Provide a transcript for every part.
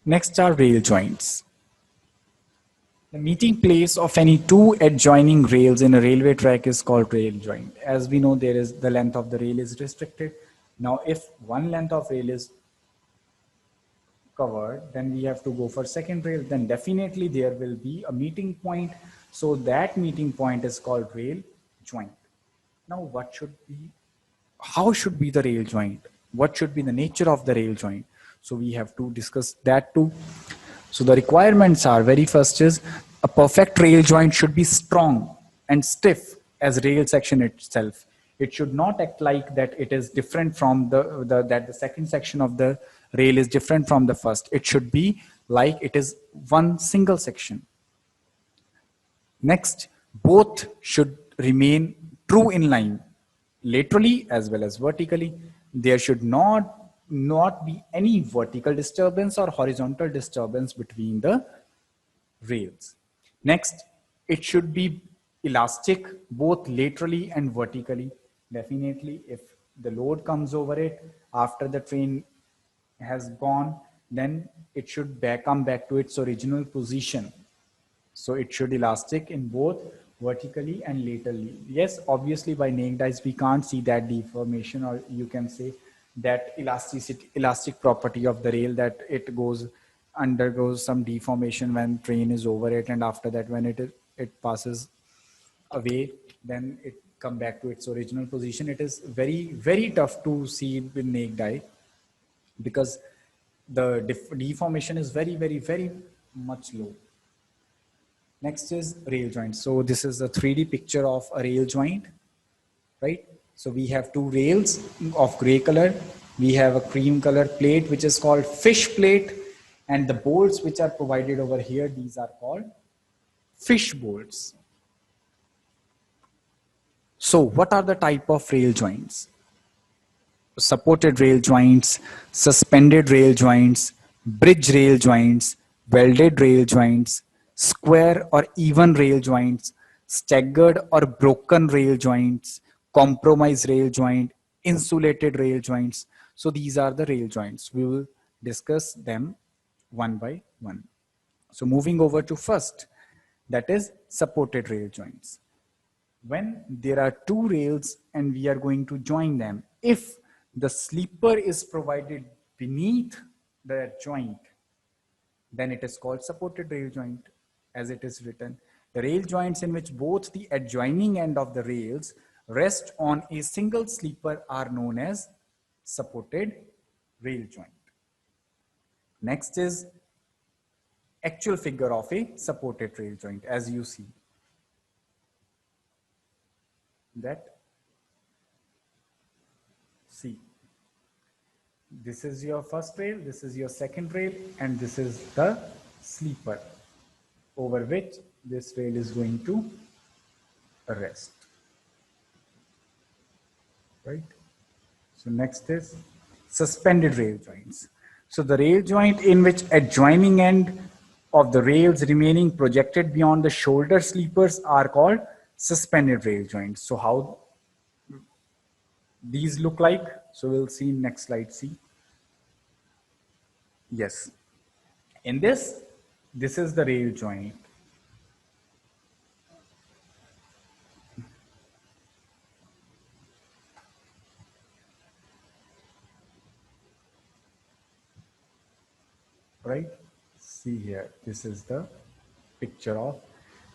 Next are rail joints. The meeting place of any two adjoining rails in a railway track is called rail joint. As we know, there is the length of the rail is restricted. Now, if one length of rail is covered, then we have to go for second rail. Then definitely there will be a meeting point. So that meeting point is called rail joint. Now, how should be the rail joint? What should be the nature of the rail joint? So we have to discuss that too. So the requirements are, very first is a perfect rail joint should be strong and stiff as rail section itself. It should not act like that it is different from that the second section of the rail is different from the first. It should be like it is one single section. Next, both should remain true in line, laterally as well as vertically. There should not be any vertical disturbance or horizontal disturbance between the rails. Next, it should be elastic both laterally and vertically. Definitely, if the load comes over it after the train has gone, then it should come back to its original position. So it should elastic in both vertically and laterally. Yes, obviously by naked eyes we can't see that deformation, or you can say that elastic property of the rail, that it undergoes some deformation when train is over it, and after that when it passes away, then it come back to its original position. It is very tough to see with naked eye because the deformation is very much low. Next is rail joint. So this is a 3D picture of a rail joint, right? So we have two rails of gray color. We have a cream color plate, which is called fish plate. And the bolts which are provided over here, these are called fish bolts. So what are the type of rail joints? Supported rail joints, suspended rail joints, bridge rail joints, welded rail joints, square or even rail joints, staggered or broken rail joints, compromise rail joint, insulated rail joints. So these are the rail joints. We will discuss them one by one. So moving over to first, that is supported rail joints. When there are two rails and we are going to join them, if the sleeper is provided beneath the joint, then it is called supported rail joint, as it is written. The rail joints in which both the adjoining end of the rails rest on a single sleeper are known as supported rail joint. Next is actual figure of a supported rail joint, as you see. See, this is your first rail, this is your second rail, and this is the sleeper over which this rail is going to rest, right? So next is suspended rail joints. So the rail joint in which adjoining end of the rails remaining projected beyond the shoulder sleepers are called suspended rail joints. So how these look like? So we'll see next slide. See, yes, in this is the rail joint. Right, see here, this is the picture of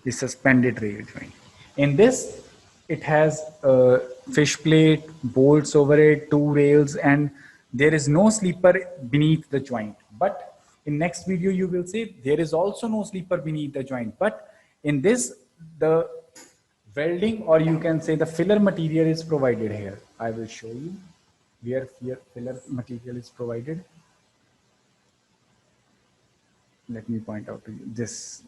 the suspended rail joint. In this, it has a fish plate, bolts over it, two rails, and there is no sleeper beneath the joint. But in next video you will see there is also no sleeper beneath the joint. But in this, the welding, or you can say the filler material, is provided here. I will show you where filler material is provided. Let me point out to you this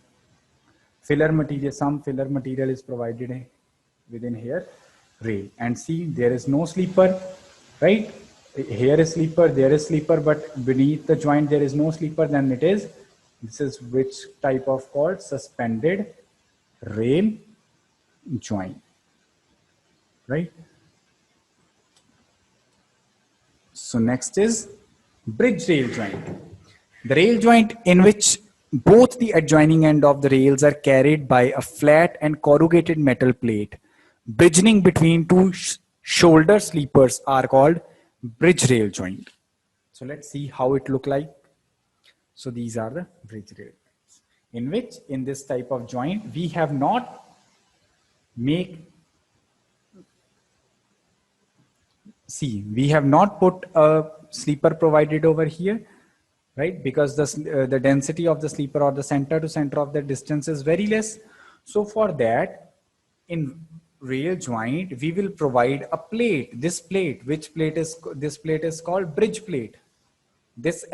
filler material. Some filler material is provided within here rail, and see, there is no sleeper, right? Here is sleeper, there is sleeper, but beneath the joint there is no sleeper. Then this is which type of called suspended rail joint, right? So next is bridge rail joint. The rail joint in which both the adjoining end of the rails are carried by a flat and corrugated metal plate. Bridging between two shoulder sleepers are called bridge rail joint. So let's see how it look like. So these are the bridge rail joints, in which in this type of joint we have not make we have not put a sleeper provided over here, right? Because the density of the sleeper or the center to center of the distance is very less. So for that, in rail joint, we will provide a plate. This plate, this plate is called bridge plate. This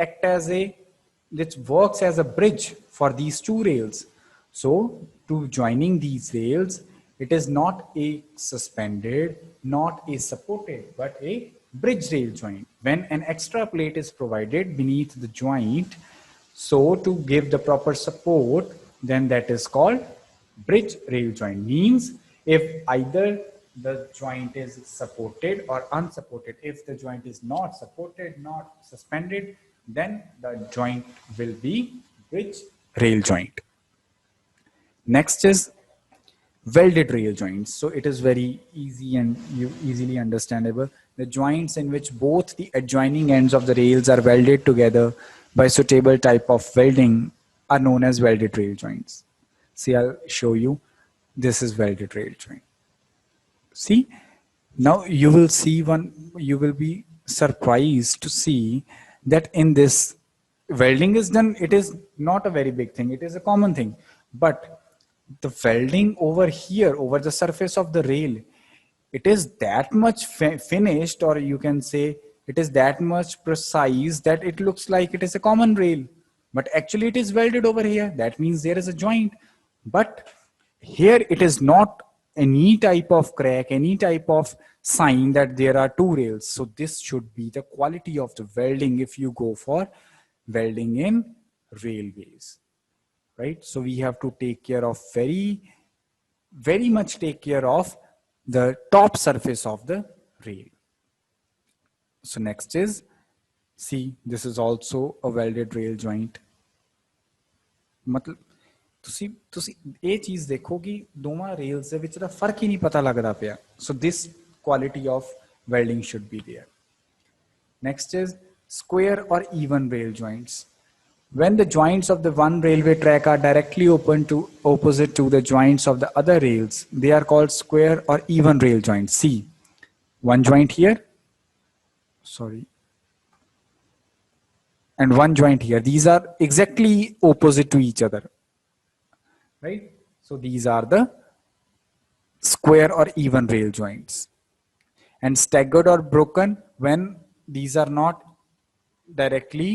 works as a bridge for these two rails. So to joining these rails, it is not a suspended, not a supported, but a bridge rail joint. When an extra plate is provided beneath the joint, so to give the proper support, then that is called bridge rail joint. Means if either the joint is supported or unsupported. If the joint is not supported, not suspended, then the joint will be bridge rail joint. Next is welded rail joints. So it is very easy and easily understandable. The joints in which both the adjoining ends of the rails are welded together by suitable type of welding are known as welded rail joints. See, I'll show you. This is welded rail joint. See, now you will see you will be surprised to see that in this welding is done, it is not a very big thing, it is a common thing. But the welding over here, over the surface of the rail, it is that much finished, or you can say it is that much precise that it looks like it is a common rail. But actually it is welded over here. That means there is a joint. But here it is not any type of crack, any type of sign that there are two rails. So this should be the quality of the welding if you go for welding in railways, right? So we have to take care of very much take care of the top surface of the rail. So next is, see, this is also a welded rail joint. मतलब ਤੁਸੀਂ ਇਹ ਚੀਜ਼ ਦੇਖੋ ਕਿ ਦੋਵਾਂ rails ਦੇ ਵਿੱਚ ਦਾ ਫਰਕ ਹੀ ਨਹੀਂ ਪਤਾ ਲੱਗਦਾ ਪਿਆ. So this quality of welding should be there. Next is square or even rail joints. When the joints of the one railway track are directly opposite to the joints of the other rails, they are called square or even rail joints. See, one joint here, sorry, and one joint here. These are exactly opposite to each other, right? So these are the square or even rail joints. And staggered or broken when these are not directly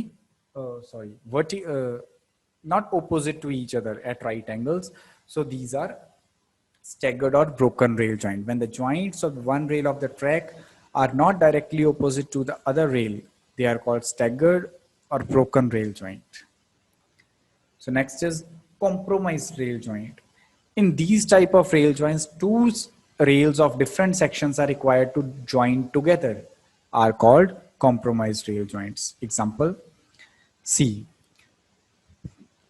not opposite to each other at right angles. So these are staggered or broken rail joint. When the joints of one rail of the track are not directly opposite to the other rail, they are called staggered or broken rail joint. So next is compromised rail joint. In these type of rail joints, two rails of different sections are required to join together, are called compromised rail joints. Example, see,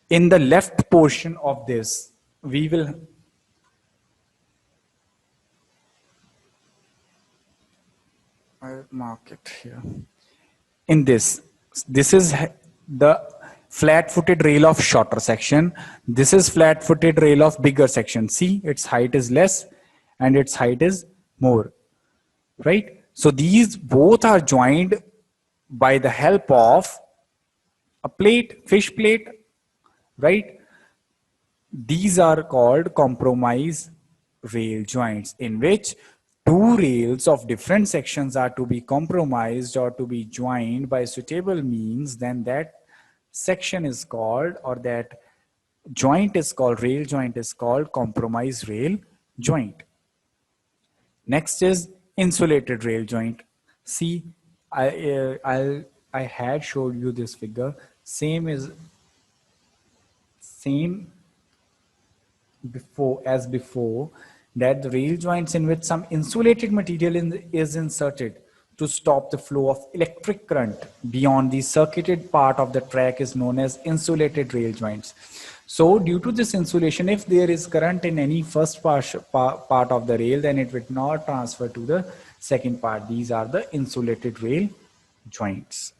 in the left portion of this, we will I'll mark it here. In this is the flat-footed rail of shorter section. This is flat-footed rail of bigger section. See, its height is less and its height is more, right? So these both are joined by the help of a plate, fish plate, right? These are called compromise rail joints, in which two rails of different sections are to be compromised or to be joined by suitable means. Then that section is called, or that joint is called, rail joint is called compromise rail joint. Next is insulated rail joint. See, I had showed you this figure. Same before, that the rail joints in which some insulated material is inserted to stop the flow of electric current beyond the circuited part of the track is known as insulated rail joints. So due to this insulation, if there is current in any first part of the rail, then it will not transfer to the second part. These are the insulated rail joints.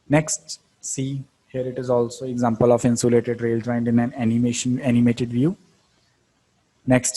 Next, see here it is also example of insulated rail joint in an animated view. Next